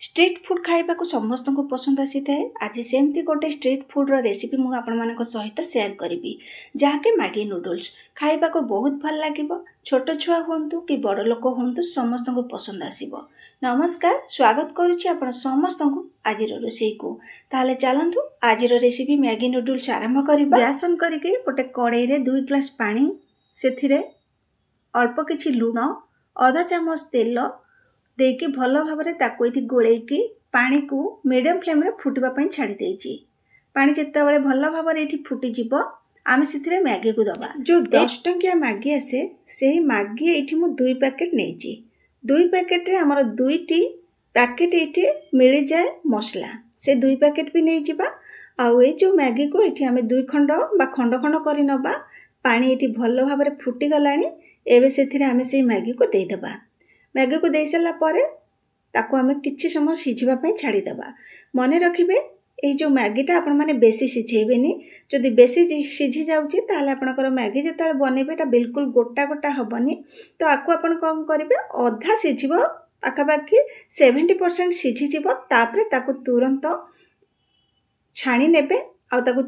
Street food खाइबा को समस्त को पसंद आसी थाए। आज सेमती गोटे स्ट्रीट फूड रेसिपी मु आपण सहित शेयर करी जहाँकि मैगी नूडल्स खाइबा को बहुत भल लगे। छोट छुआ हूँ कि बड़ लोक हूँ समस्त को पसंद आसब। नमस्कार, स्वागत करुच्ची आपण समस्त को आज रोषे को। ताले चलतु आज रेसिपी मैगी नूडल्स आरंभ करबा। गैस ऑन करके गोटे कड़ाई रे 2 ग्लास पानी से अल्प किछि लुण आधा चामच तेल देकी भल भाव ये गोलैकी पानी को मीडियम फ्लेम रे फुटवाई छाड़ी देछि। पानी जितेबाला भल भाव ये फुटीज आम से मैगी को दबा। जो 10 टंकिया मैगी आसे से मैगी ये मु 2 पैकेट नहीं। 2 पैकेट रे हमर 2टी पैकेट ये मिल जाए मसला से 2 पैकेट भी नहीं जिबा। आउ ए जो मैगी को ये आम 2 खंड बा खंड खंड करि नबा। पानी ये भल भाव फुटी गलानी। एबे से आम से मैगी को दे दबा। मैगी को दे सारा पर ताको आम किछि समय सिझिबा छाड़ीदेबा। मन रखिबे ये जो मैगीटा आपण माने बेसी सिझेबेनी। जदि बेसी सिझी जाउची ताले आपनकर मैगी जेता बनेबे एटा बिल्कुल गोटा गोटा हबनी। तो आकु आपण कम करिवे अधा सिझिबो पाखापाखि 70% सिझिजिबो। तापरे ताको तुरंत छाणी नेबे आ ताको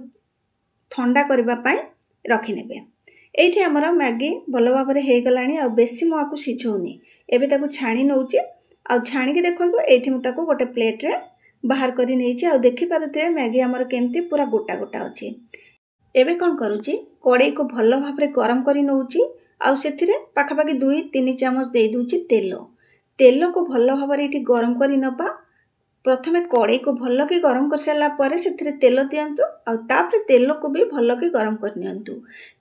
ठंडा करबा पई रखि नेबे। एठी हमर मैगी भल भाव हो गलानी। आ बेसी मु आकु सिझौनी। एबे ताको छाणी नउची। आ छाणी के देखंतु एठी मु ताको गोटे प्लेट रे बाहर करी नेछि। आ देखि पारुते मैगी हमर केमती पूरा गोटा गोटा अछि। एबे कोन करूची कड़ाई को भल भाव रे गरम करी नउची। आ सेथिरे पाखापाखि 2-3 चामच दे दूची तेल। तेल को भल भाव रे एठी गरम करी नबा। प्रथमे कड़ाई को भल के गरम कर सारा पर से तेल दिंतु। आउे तेल को भी भल के गरम करनियंतु।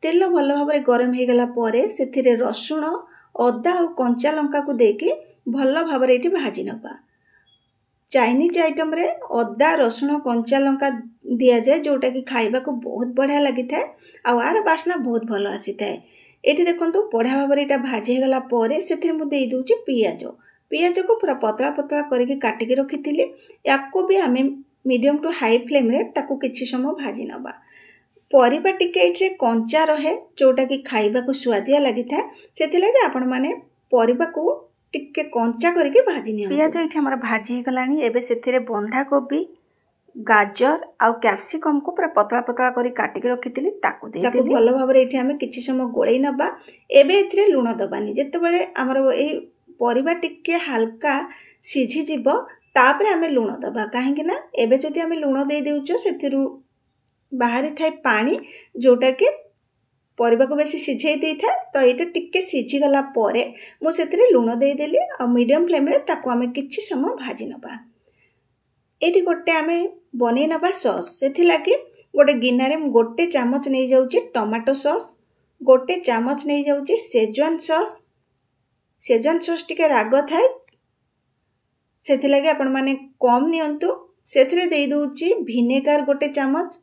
तेल भल भाव में गरम हो गला पर से रसुण अदा और कंचा लंका को देके भल भाव में भाजी नबा। चाइनीज आइटम रे अदा रसुण कंचा लंका दिया जाए जोटा कि खाइबा को बहुत बढ़िया लगी थाए। आर बास्ना बहुत भल आसी थाए। एठी देखंतु बढ़िया भाव में भाजी गला पर से मु दे दूची पियाज को पूरा पतला पतला करके काटिकी रखी। याको भी आम मीडियम टू हाई फ्लेम रे ताको किछि समय भाजी नबा। परिबा टिके एठे कंचा रहे जोटा कि खाइबा को स्वादिया लगी था। सेथि लागि आपण माने परिबा को टिके कंचा करके भाजी नियो। पियाज एठे हमर भाजी गलानी। एबे सेथिरे बंधा कोबी गाजर आ कैप्सिकम को पूरा पतला पतला करी काटिकी रखिथिली ताको दे देली। भलो भाव रे एठे हमें किछि समय गोळै नबा। एबे एथिरे लूण दबानी। जेतेबेले हमर ए परिबा टिके हल्का सिझी जीव तापरे आमे लूण दबा। कहीं ना एबे जदि आमे लूण दे देउचो सेथिरु बाहरी थाए पानी जोटा कि परिबा को बेसी सिझाई दे था। तो ये टिके सिझी गला परे मु सेथिरे लूण दे देली। आ मीडियम फ्लेम रे ताको आमे किछि समय भाजी नबा। एठी गोटे आमे बनै नबा सॉस। सेथि लागि गोटे गिन्ना रे गोटे चामच नै जाउची टमाटो सॉस, गोटे चामच नै जाउची शेजवान सॉस। शेजवान सॉस टिके राग थाए सेथि लागि आपण माने कम नियंतु। सेथिरे दे दोउची विनेगर गोटे चामच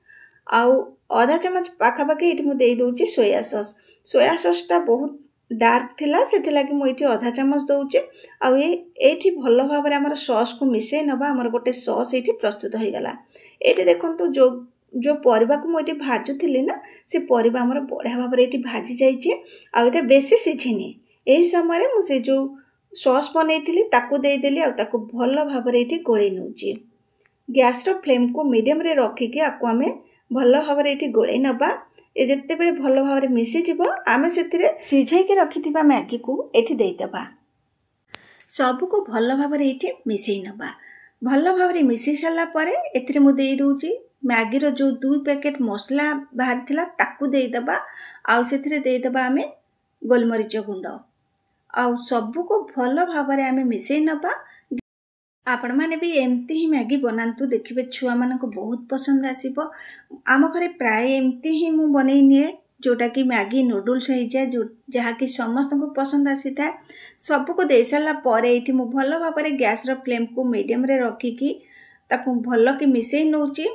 आउ आधा चामच पाखापाखि ये मु दे दोउची सोया सॉस। सोया सॉस टा बहुत डार्क थिला सेथि लागि मु एठी आधा चामच दोउची। आउ एठी भल भाव रे हमर सॉस को मिसे नबा। हमर गोटे सॉस एठी प्रस्तुत हो गला। एठी देखंतु जो परिबा को मु एठी भाजुथिली ना से परिबा हमर बढ़िया भाव रे एठी भाजी जाईची। आ एटा बेसी सिझिनी। एही समय मु से जो सॉस बनैथिली ताको दे देली। आ ताको भल भाव रे एठी गोळै नउची। गैस रो फ्लेम को मीडियम रे रखी के आको आमे भल भाव रे एठी गोळै नबा। ए जत्ते बेले भल भाव रे मिसी जिवो आमे सेथिरे सिझाई के रखिथिबा मैगी को एठी देई दबा। सब को भल भाव रे एठी मिसई नबा। भल भाव रे मिसई साला परे एथिरे मु देई दोउची मैगी रो जो 2 पैकेट मसला बाहर थिला ताको देई दबा। आ सेथिरे देई दबा आमे गोलमरिच गुंड। आउ सबू को भल भाव में आम मिसई नबा। आपण माने भी एमती ही मैगी बनातु। देखिए छुआ मान को बहुत पसंद आसीबो। आम घरे प्राय एमती ही मु बनै निए जोटा कि मैगी नूडल्स हो जाए जो जहाँ कि समस्त को पसंद आसी था। सबू को दे सारा पर ये मु भल भाव में गैस रो फ्लेम को मीडियम रे रखिकी ताकू भल कि मिसई नउची।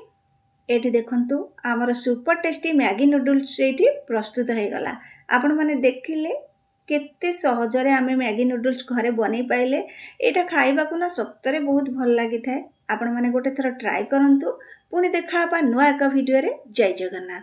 एठी देखंतु आमर सुपर टेस्टी मैगी नूडल्स एठी प्रस्तुत हो गला। आपण माने देखिले केते सहजरे आमे मैगी नूडल्स घरे बनै पाइले। एटा खाइबा को ना सत्तरे बहुत भल लागि थाए। आपण माने गोटे थरा ट्राई करंतु। पुणी देखा बा नुआ एक वीडियो रे। जय जगन्नाथ।